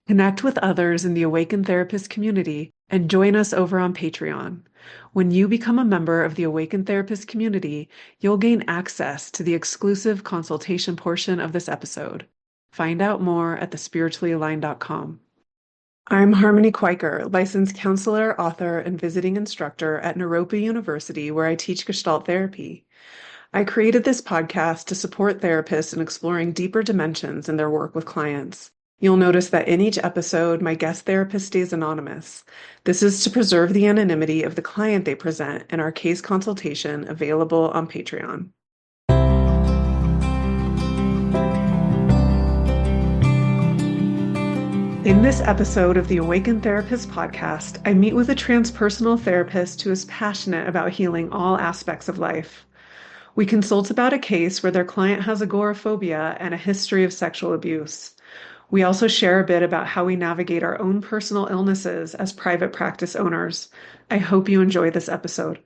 Connect with others in the Awaken Therapist community and join us over on Patreon. When you become a member of the Awaken Therapist community, you'll gain access to the exclusive consultation portion of this episode. Find out more at thespirituallyaligned.com. I'm Harmony Kwiker, licensed counselor, author, and visiting instructor at Naropa University, where I teach Gestalt therapy. I created this podcast to support therapists in exploring deeper dimensions in their work with clients. You'll notice that in each episode, my guest therapist stays anonymous. This is to preserve the anonymity of the client they present in our case consultation available on Patreon. In this episode of the Awaken Therapist podcast, I meet with a transpersonal therapist who is passionate about healing all aspects of life. We consult about a case where their client has agoraphobia and a history of sexual abuse. We also share a bit about how we navigate our own personal illnesses as private practice owners. I hope you enjoy this episode.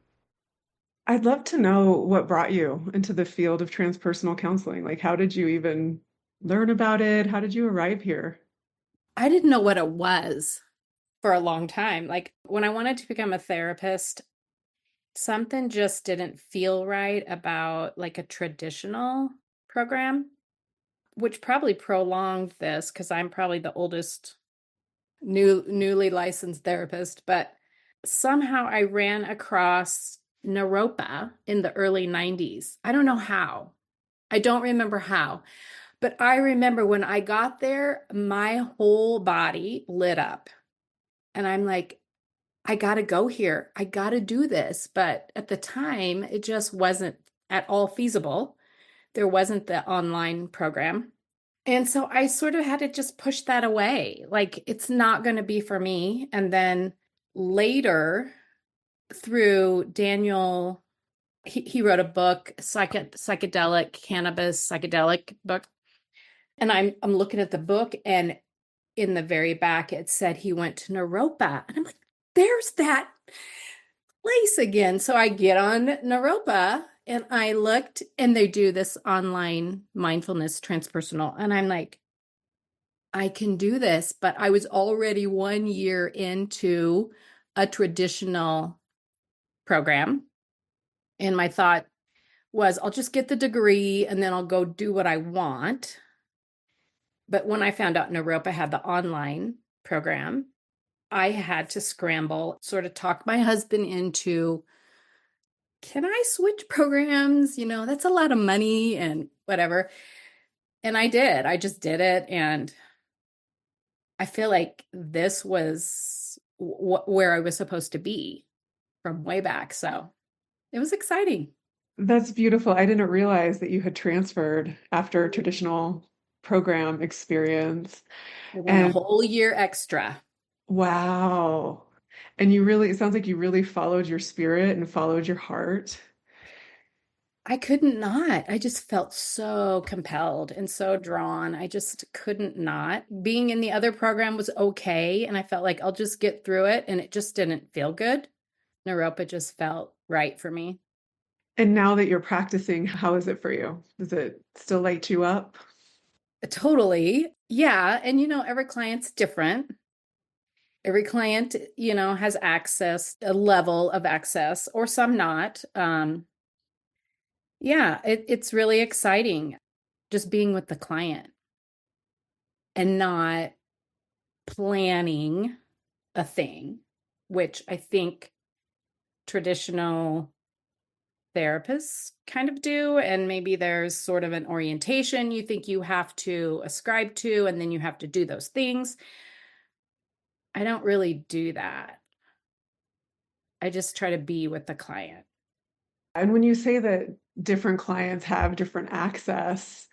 I'd love to know what brought you into the field of transpersonal counseling. Like, how did you even learn about it? How did you arrive here? I didn't know what it was for a long time. Like when I wanted to become a therapist, something just didn't feel right about like a traditional program, which probably prolonged this because I'm probably the oldest newly licensed therapist. But somehow I ran across Naropa in the early 90s. I don't know how. I don't remember how. But I remember when I got there, my whole body lit up. And I'm like, I got to go here. I got to do this. But at the time, it just wasn't at all feasible. There wasn't the online program. And so I sort of had to just push that away. Like, it's not going to be for me. And then later, through Daniel, he wrote a book, psychedelic cannabis, psychedelic book. And I'm looking at the book, and in the very back, it said he went to Naropa. And I'm like, there's that place again. So I get on Naropa and I looked, and they do this online mindfulness transpersonal. And I'm like, I can do this. But I was already 1 year into a traditional program. And my thought was, I'll just get the degree and then I'll go do what I want. But when I found out Naropa had the online program, I had to scramble, sort of talk my husband into, can I switch programs? You know, that's a lot of money and whatever. And I did. I just did it. And I feel like this was where I was supposed to be from way back. So it was exciting. That's beautiful. I didn't realize that you had transferred after a traditional program experience. I went a And whole year extra. wow. And you really, it sounds like you really followed your spirit and followed your heart. I couldn't not. I just felt so compelled and so drawn. I just couldn't not. Being in the other program was okay. And I felt like I'll just get through it. And it just didn't feel good. Naropa just felt right for me. And now that you're practicing, how is it for you? Does it still light you up? Totally. Yeah. And, every client's different. Every client, has access, a level of access, or some not. Yeah, it's really exciting just being with the client and not planning a thing, which I think traditional therapists kind of do. And maybe there's sort of an orientation you think you have to ascribe to, and then you have to do those things. I don't really do that. I just try to be with the client. And when you say that different clients have different access,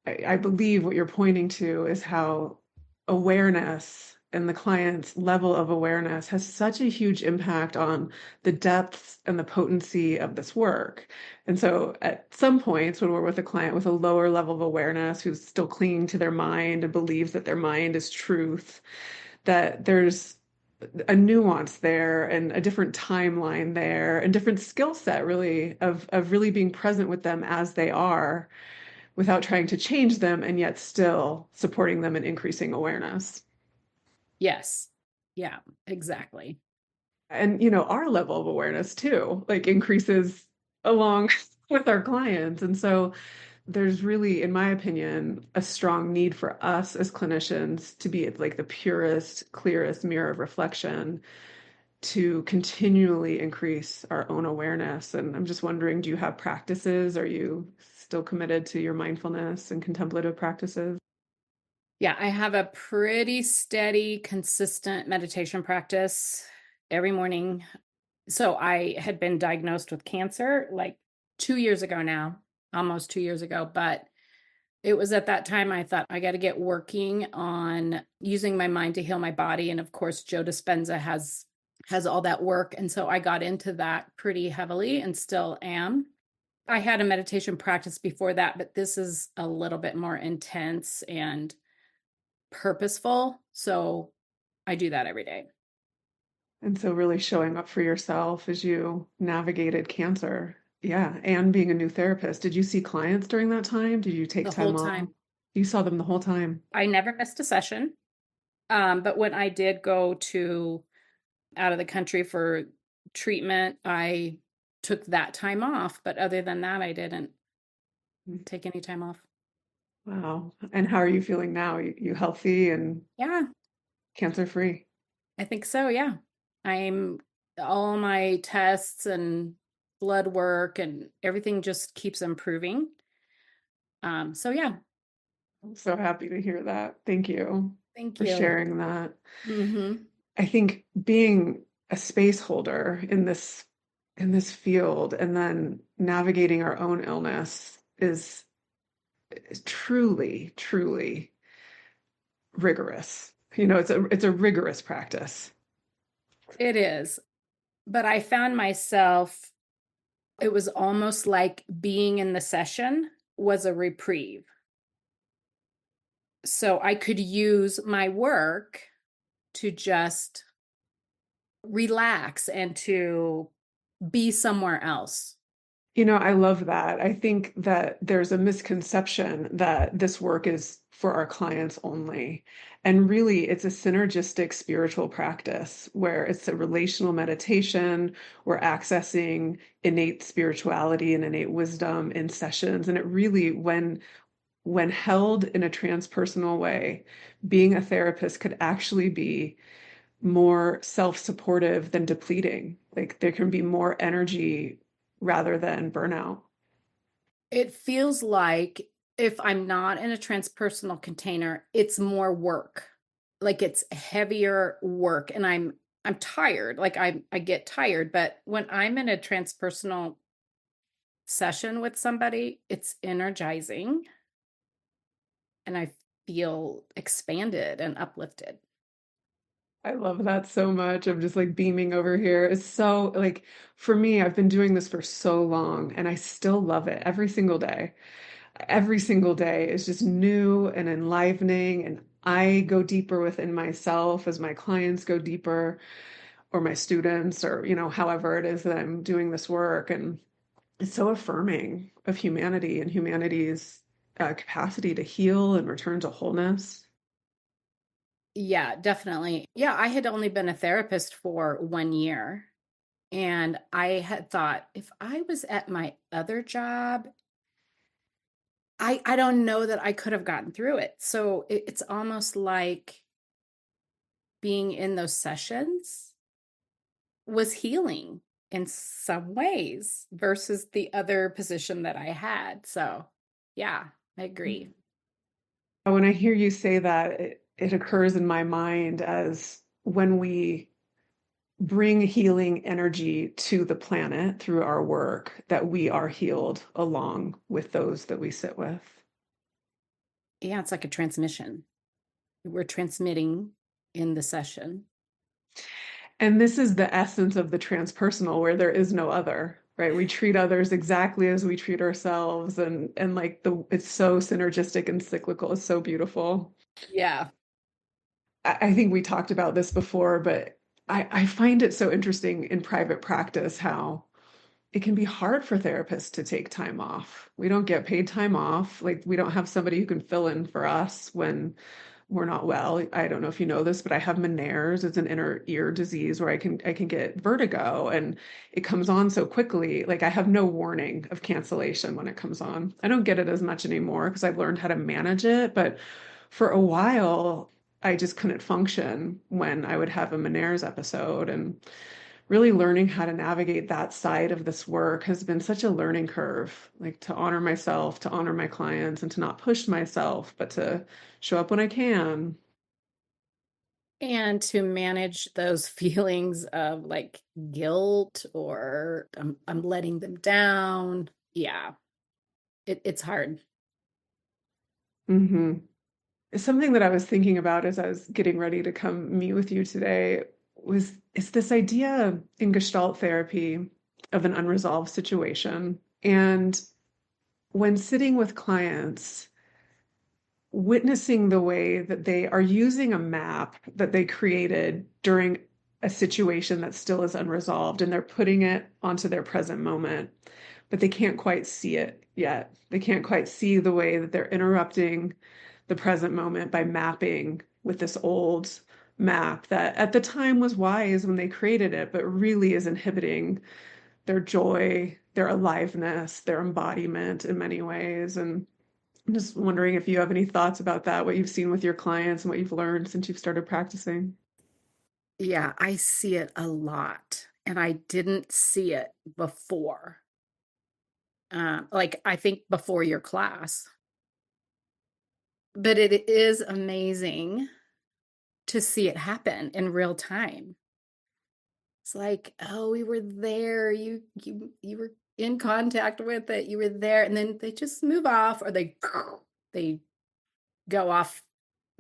I believe what you're pointing to is how awareness and the client's level of awareness has such a huge impact on the depths and the potency of this work. And so at some points when we're with a client with a lower level of awareness who's still clinging to their mind and believes that their mind is truth, that there's a nuance there and a different timeline there and different skill set really of really being present with them as they are without trying to change them and yet still supporting them and increasing awareness. Yes. Yeah, exactly. And, our level of awareness too, like increases along with our clients. And so there's really, in my opinion, a strong need for us as clinicians to be like the purest, clearest mirror of reflection to continually increase our own awareness. And I'm just wondering, do you have practices? Are you still committed to your mindfulness and contemplative practices? Yeah, I have a pretty steady, consistent meditation practice every morning. So I had been diagnosed with cancer like 2 years ago now, almost 2 years ago. But it was at that time I thought I got to get working on using my mind to heal my body. And of course, Joe Dispenza has all that work. And so I got into that pretty heavily and still am. I had a meditation practice before that, but this is a little bit more intense and purposeful. So I do that every day. And so really showing up for yourself as you navigated cancer. Yeah, and being a new therapist. Did you see clients during that time? Did you take The whole time off? time. You saw them the whole time. I never missed a session. But when I did go to out of the country for treatment, I took that time off. But other than that, I didn't take any time off. Wow. And how are you feeling now? You healthy and Yeah, cancer free? I think so. Yeah. I'm all my tests and blood work and everything just keeps improving. So yeah, I'm so happy to hear that. Thank you thank for you. sharing that. Hmm. I think being a space holder in this field and then navigating our own illness is truly, truly rigorous. It's a rigorous practice. It is. But I found myself, it was almost like being in the session was a reprieve. So I could use my work to just relax and to be somewhere else. I love that. I think that there's a misconception that this work is for our clients only. And really, it's a synergistic spiritual practice where it's a relational meditation. We're accessing innate spirituality and innate wisdom in sessions. And it really, when held in a transpersonal way, being a therapist could actually be more self-supportive than depleting. Like there can be more energy rather than burnout. It feels like if I'm not in a transpersonal container, it's more work. Like it's heavier work and I'm tired. Like I get tired, but when I'm in a transpersonal session with somebody, it's energizing and I feel expanded and uplifted. I love that so much. I'm just like beaming over here. It's so like for me, I've been doing this for so long and I still love it every single day. Every single day is just new and enlivening and I go deeper within myself as my clients go deeper or my students or however it is that I'm doing this work and it's so affirming of humanity and humanity's capacity to heal and return to wholeness. Yeah, definitely. Yeah, I had only been a therapist for 1 year. And I had thought if I was at my other job, I don't know that I could have gotten through it. So it's almost like being in those sessions was healing in some ways versus the other position that I had. So yeah, I agree. When I hear you say that, it occurs in my mind as when we bring healing energy to the planet through our work, that we are healed along with those that we sit with. Yeah, it's like a transmission. We're transmitting in the session. And this is the essence of the transpersonal, where there is no other, right? We treat others exactly as we treat ourselves, and like it's so synergistic and cyclical. It's so beautiful. Yeah. I think we talked about this before, but I find it so interesting in private practice how it can be hard for therapists to take time off. We don't get paid time off. Like we don't have somebody who can fill in for us when were not well. I don't know if you know this, but I have Meniere's. It's an inner ear disease where I can get vertigo and it comes on so quickly. Like I have no warning of cancellation when it comes on. I don't get it as much anymore because I've learned how to manage it, but for a while I just couldn't function when I would have a Meniere's episode, and really learning how to navigate that side of this work has been such a learning curve, like to honor myself, to honor my clients, and to not push myself, but to show up when I can. And to manage those feelings of like guilt or I'm letting them down. Yeah, it's hard. Hmm. Something that I was thinking about as I was getting ready to come meet with you today was is this idea in Gestalt therapy of an unresolved situation. And when sitting with clients, witnessing the way that they are using a map that they created during a situation that still is unresolved, and they're putting it onto their present moment, but they can't quite see it yet. They can't quite see the way that they're interrupting the present moment by mapping with this old map that at the time was wise when they created it, but really is inhibiting their joy, their aliveness, their embodiment in many ways. And I'm just wondering if you have any thoughts about that, what you've seen with your clients and what you've learned since you've started practicing. Yeah, I see it a lot, and I didn't see it before. Like I think before your class, but it is amazing to see it happen in real time. It's like, oh, we were there. You were in contact with it. You were there, and then they just move off, or they go off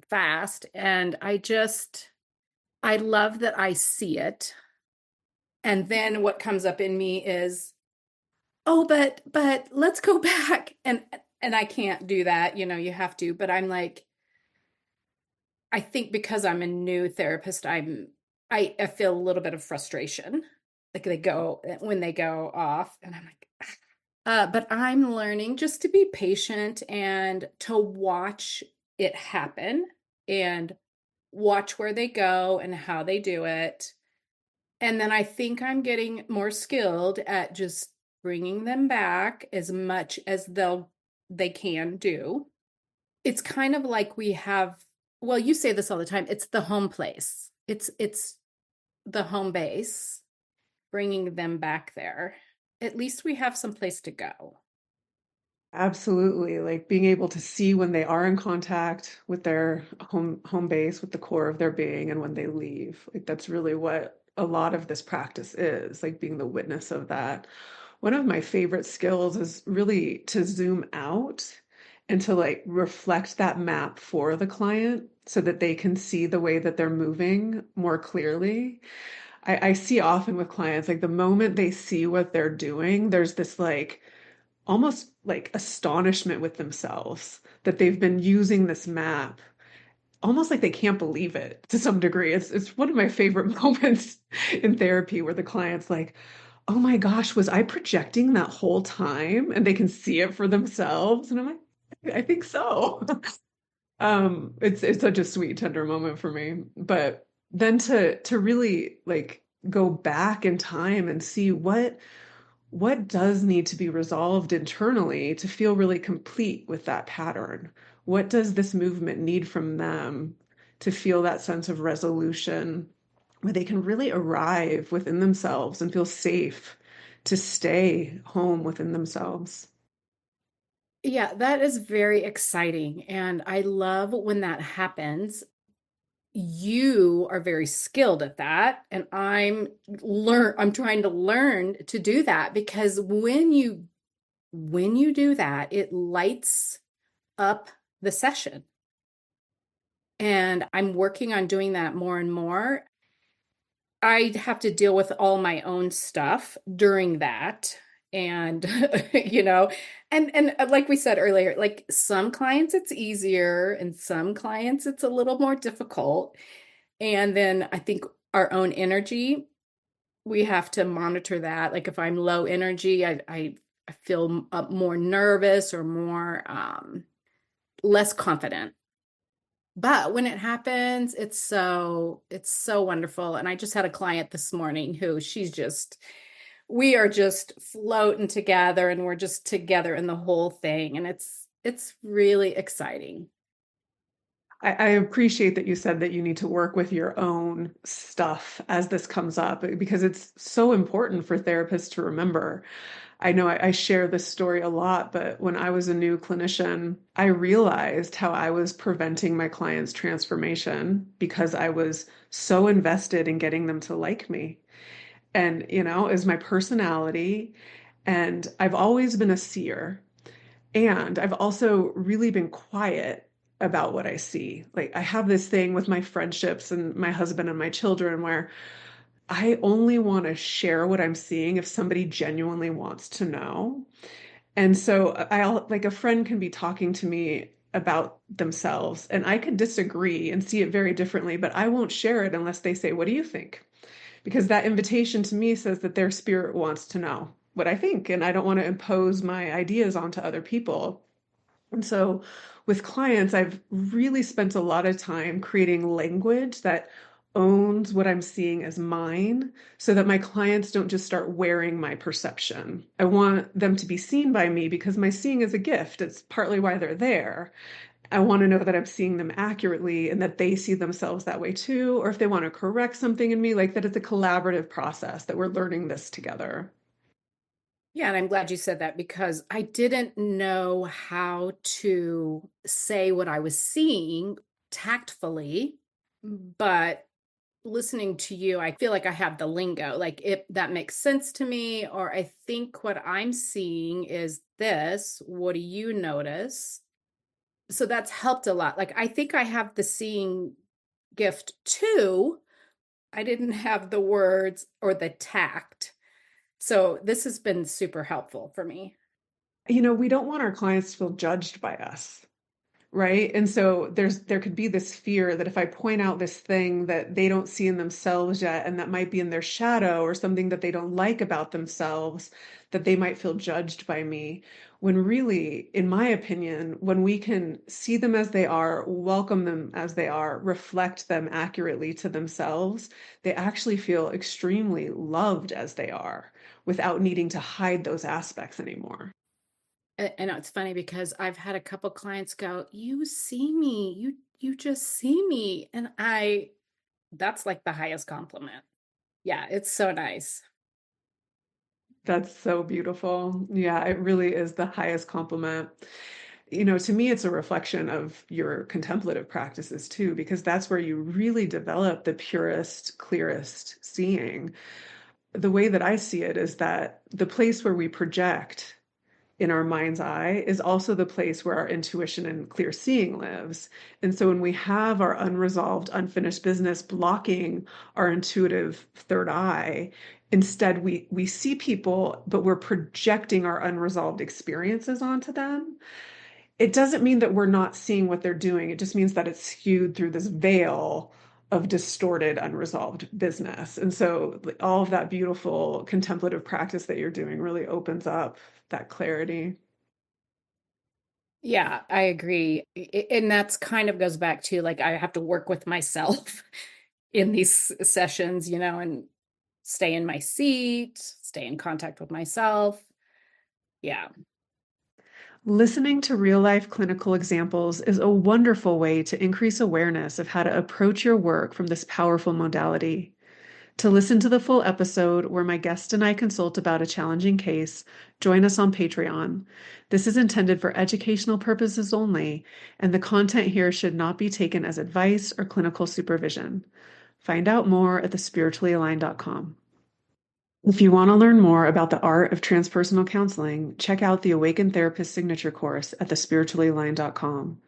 fast. And I love that I see it. And then what comes up in me is, oh, but let's go back. And I can't do that. You have to. But I'm like, I think because I'm a new therapist, I feel a little bit of frustration. Like when they go off, and I'm like, but I'm learning just to be patient and to watch it happen and watch where they go and how they do it. And then I think I'm getting more skilled at just bringing them back as much as they can do. It's kind of like we have, well, you say this all the time, it's the home place. It's the home base, bringing them back there. At least we have some place to go. Absolutely. Like being able to see when they are in contact with their home base, with the core of their being, and when they leave. Like that's really what a lot of this practice is, like being the witness of that. One of my favorite skills is really to zoom out and to like reflect that map for the client so that they can see the way that they're moving more clearly. I see often with clients, like the moment they see what they're doing, there's this like almost like astonishment with themselves that they've been using this map almost like they can't believe it to some degree. It's one of my favorite moments in therapy where the client's like, "Oh my gosh, was I projecting that whole time?" And they can see it for themselves. And I'm like, I think so. It's such a sweet, tender moment for me. But then to really like go back in time and see what does need to be resolved internally to feel really complete with that pattern? What does this movement need from them to feel that sense of resolution where they can really arrive within themselves and feel safe to stay home within themselves? Yeah, that is very exciting. And I love when that happens. You are very skilled at that. And I'm trying to learn to do that because when you do that, it lights up the session. And I'm working on doing that more and more. I have to deal with all my own stuff during that. And you know, and like we said earlier, like some clients it's easier and some clients it's a little more difficult. And then I think our own energy, we have to monitor that. Like if I'm low energy, I feel more nervous or more less confident. But when it happens, it's so wonderful. And I just had a client this morning who we are just floating together and we're just together in the whole thing. And it's really exciting. I appreciate that you said that you need to work with your own stuff as this comes up because it's so important for therapists to remember. I know I share this story a lot, but when I was a new clinician, I realized how I was preventing my clients' transformation because I was so invested in getting them to like me. And, is my personality. And I've always been a seer. And I've also really been quiet about what I see. Like, I have this thing with my friendships and my husband and my children where I only want to share what I'm seeing if somebody genuinely wants to know. And so I'll like a friend can be talking to me about themselves and I could disagree and see it very differently, but I won't share it unless they say, "What do you think?" Because that invitation to me says that their spirit wants to know what I think, and I don't want to impose my ideas onto other people. And so with clients, I've really spent a lot of time creating language that owns what I'm seeing as mine so that my clients don't just start wearing my perception. I want them to be seen by me because my seeing is a gift. It's partly why they're there. I want to know that I'm seeing them accurately and that they see themselves that way too. Or if they want to correct something in me, like that it's a collaborative process, that we're learning this together. Yeah, and I'm glad you said that because I didn't know how to say what I was seeing tactfully, but listening to you, I feel like I have the lingo. Like if that makes sense to me, or I think what I'm seeing is this. What do you notice? So that's helped a lot. Like I think I have the seeing gift too. I didn't have the words or the tact. So this has been super helpful for me. We don't want our clients to feel judged by us. Right. And so there could be this fear that if I point out this thing that they don't see in themselves yet, and that might be in their shadow or something that they don't like about themselves, that they might feel judged by me. When really, in my opinion, when we can see them as they are, welcome them as they are, reflect them accurately to themselves, they actually feel extremely loved as they are without needing to hide those aspects anymore. And it's funny because I've had a couple clients go, "You see me. You just see me." And I that's like the highest compliment. Yeah, it's so nice. That's so beautiful. Yeah, it really is the highest compliment. To me, it's a reflection of your contemplative practices too, because that's where you really develop the purest, clearest seeing. The way that I see it is that the place where we project in our mind's eye is also the place where our intuition and clear seeing lives. And so when we have our unresolved, unfinished business blocking our intuitive third eye, instead we see people, but we're projecting our unresolved experiences onto them. It doesn't mean that we're not seeing what they're doing. It just means that it's skewed through this veil of distorted, unresolved business. And so all of that beautiful contemplative practice that you're doing really opens up that clarity. Yeah, I agree. And that's kind of goes back to like I have to work with myself in these sessions, and stay in my seat, stay in contact with myself. Yeah. Listening to real life clinical examples is a wonderful way to increase awareness of how to approach your work from this powerful modality. To listen to the full episode where my guest and I consult about a challenging case, join us on Patreon. This is intended for educational purposes only, and the content here should not be taken as advice or clinical supervision. Find out more at thespirituallyaligned.com. If you want to learn more about the art of transpersonal counseling, check out the Awakened Therapist Signature course at thespirituallyaligned.com.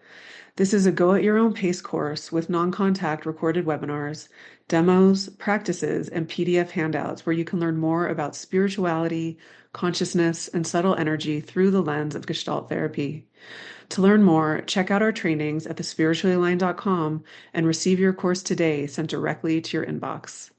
This is a go at your own pace course with non-contact recorded webinars, demos, practices, and PDF handouts where you can learn more about spirituality, consciousness, and subtle energy through the lens of Gestalt therapy. To learn more, check out our trainings at thespirituallyaligned.com and receive your course today sent directly to your inbox.